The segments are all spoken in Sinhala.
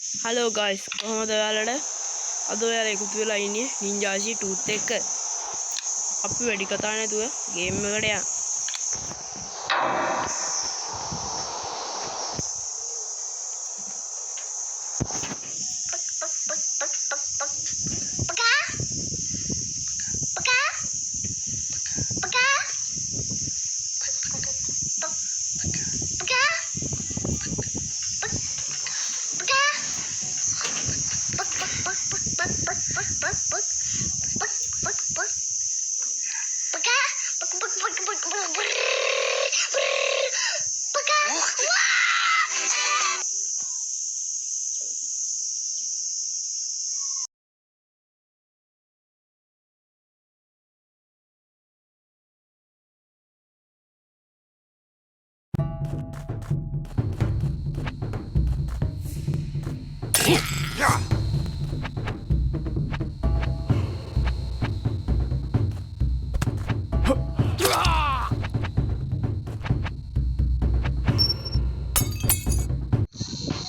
හලෝ ගයිස් කොහොමද ඔයාලට අද ඔයාලා එකතු වෙලා ඉන්නේ නින්ජාසි ටූත් එක්ක අපි වැඩි කතා නැතුව ගේම් එකට යන්න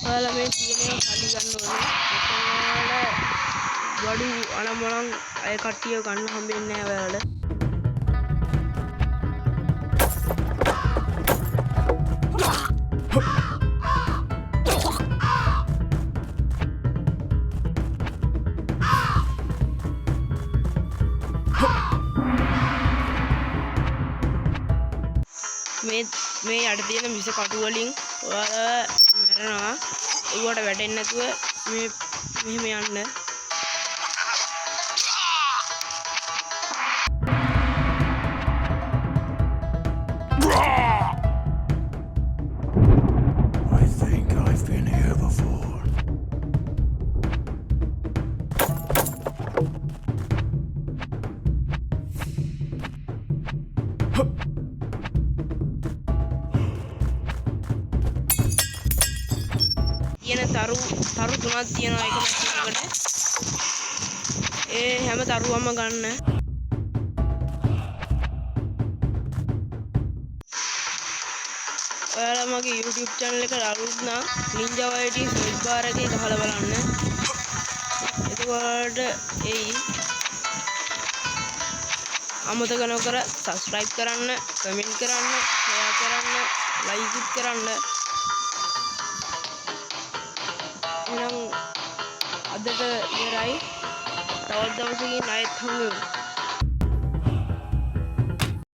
ඔයාලා මේ තියෙනවා කඩි ගන්න ඕනේ. ඒකවල වඩු අනමලන් අය කට්ටිය ගන්න හම්බෙන්නේ නැහැ ඔයාලට. මේ යට තියෙන මිස කටු වලින් ඔයාලා මැරෙනවා. ඒවට වැටෙන්නේ නැතුව මෙහෙම යන්න. I think I've been here before. තියෙන තරු තුනක් තියෙනවා එක පැත්තකට. ඒ හැම තරුවම ගන්න. ඔයාලා මගේ YouTube channel එකට අලුත් නම් Ninja YT search bar එකේ ගහලා බලන්න. එතකොට එයි. අමතක නොකර subscribe කරන්න, comment කරන්න, share කරන්න, like කරන්න. එහෙනම් අදට ඉවරයි. තවත් දවසකින් ආයෙත් හමු වෙමු.